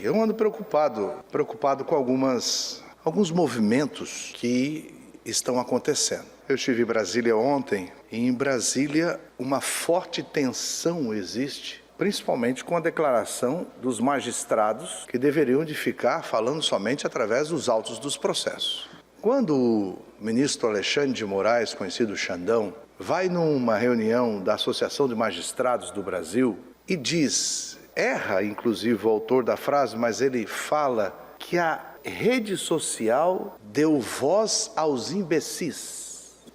eu ando preocupado com alguns movimentos que estão acontecendo. Eu estive em Brasília ontem, e em Brasília uma forte tensão existe, principalmente com a declaração dos magistrados que deveriam de ficar falando somente através dos autos dos processos. Quando o ministro Alexandre de Moraes, conhecido Xandão, vai numa reunião da Associação de Magistrados do Brasil e diz, erra inclusive o autor da frase, mas ele fala que a rede social deu voz aos imbecis.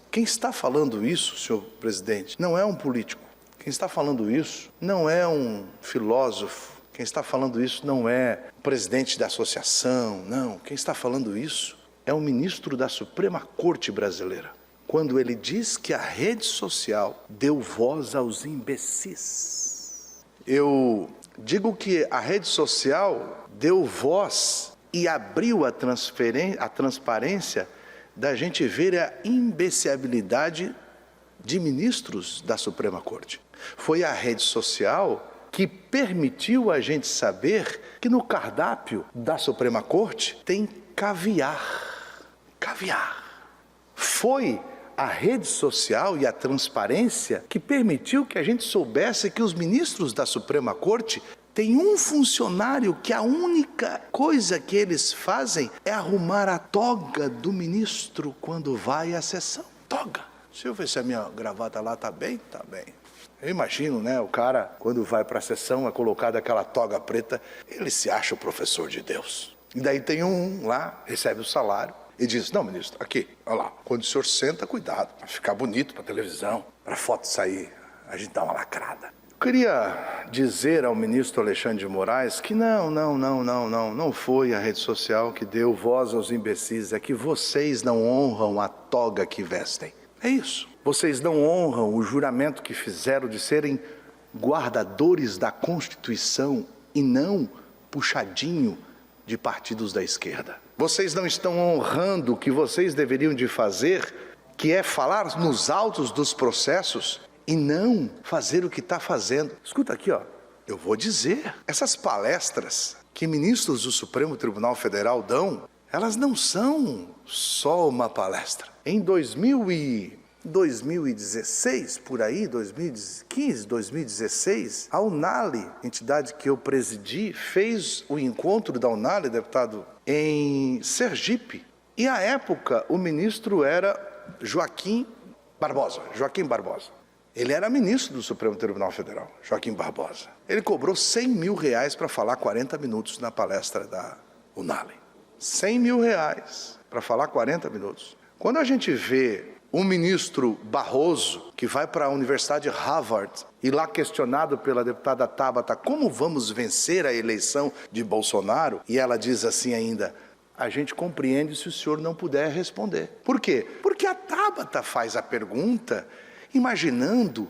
Quem está falando isso, senhor presidente, não é um político. Quem está falando isso não é um filósofo. Quem está falando isso não é o presidente da associação, não. Quem está falando isso é o ministro da Suprema Corte brasileira, quando ele diz que a rede social deu voz aos imbecis. Eu digo que a rede social deu voz e abriu a transparência da gente ver a imbecilidade de ministros da Suprema Corte. Foi a rede social que permitiu a gente saber que no cardápio da Suprema Corte tem caviar. Caviar. Foi a rede social e a transparência que permitiu que a gente soubesse que os ministros da Suprema Corte têm um funcionário que a única coisa que eles fazem é arrumar a toga do ministro quando vai à sessão. Toga. Deixa eu ver se a minha gravata lá está bem? Está bem. Eu imagino, né, o cara, quando vai para a sessão, é colocado aquela toga preta, ele se acha o professor de Deus. E daí tem um lá, recebe o salário, e diz, não, ministro, aqui, olha lá, quando o senhor senta, cuidado, para ficar bonito para a televisão, para a foto sair, a gente dá uma lacrada. Eu queria dizer ao ministro Alexandre de Moraes que não foi a rede social que deu voz aos imbecis, é que vocês não honram a toga que vestem. É isso. Vocês não honram o juramento que fizeram de serem guardadores da Constituição e não puxadinho de partidos da esquerda. Vocês não estão honrando o que vocês deveriam de fazer, que é falar nos autos dos processos e não fazer o que está fazendo. Escuta aqui, ó. Eu vou dizer, essas palestras que ministros do Supremo Tribunal Federal dão, elas não são só uma palestra. Em 2016, por aí, 2015, 2016, a UNALI, entidade que eu presidi, fez o encontro da UNALI, deputado, em Sergipe. E, à época, o ministro era Joaquim Barbosa. Ele era ministro do Supremo Tribunal Federal, Joaquim Barbosa. Ele cobrou R$100 mil para falar 40 minutos na palestra da UNALI. R$100 mil para falar 40 minutos. Quando a gente vê um ministro Barroso, que vai para a Universidade de Harvard, e lá questionado pela deputada Tabata, como vamos vencer a eleição de Bolsonaro? E ela diz assim ainda, a gente compreende se o senhor não puder responder. Por quê? Porque a Tabata faz a pergunta, imaginando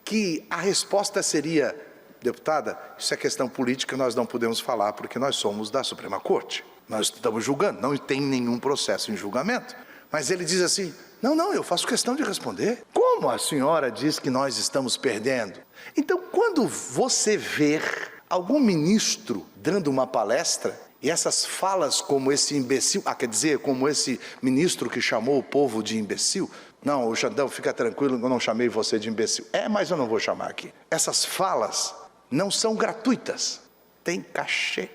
que a resposta seria, deputada, isso é questão política, nós não podemos falar, porque nós somos da Suprema Corte. Nós estamos julgando, não tem nenhum processo em julgamento. Mas ele diz assim, não, eu faço questão de responder. Como a senhora diz que nós estamos perdendo? Então, quando você ver algum ministro dando uma palestra, e essas falas como esse imbecil, quer dizer, como esse ministro que chamou o povo de imbecil, não, o Xandão, fica tranquilo, eu não chamei você de imbecil. Mas eu não vou chamar aqui. Essas falas não são gratuitas. Tem cachê,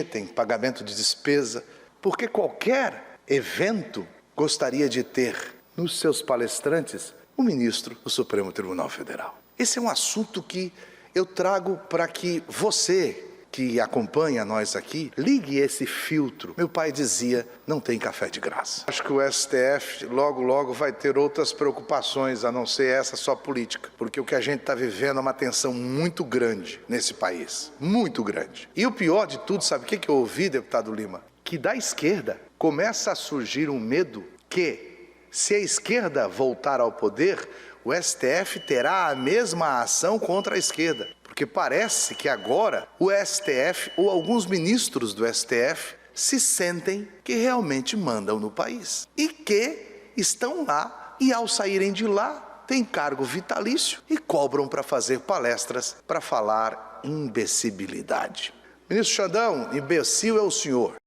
tem pagamento de despesa, porque qualquer evento gostaria de ter nos seus palestrantes o ministro do Supremo Tribunal Federal. Esse é um assunto que eu trago para que você, que acompanha nós aqui, ligue esse filtro. Meu pai dizia, não tem café de graça. Acho que o STF logo vai ter outras preocupações, a não ser essa só política. Porque o que a gente está vivendo é uma tensão muito grande nesse país. Muito grande. E o pior de tudo, sabe o que eu ouvi, deputado Lima? Que da esquerda começa a surgir um medo que, se a esquerda voltar ao poder, o STF terá a mesma ação contra a esquerda. Porque parece que agora o STF ou alguns ministros do STF se sentem que realmente mandam no país. E que estão lá e ao saírem de lá têm cargo vitalício e cobram para fazer palestras para falar imbecilidade. Ministro Xandão, imbecil é o senhor.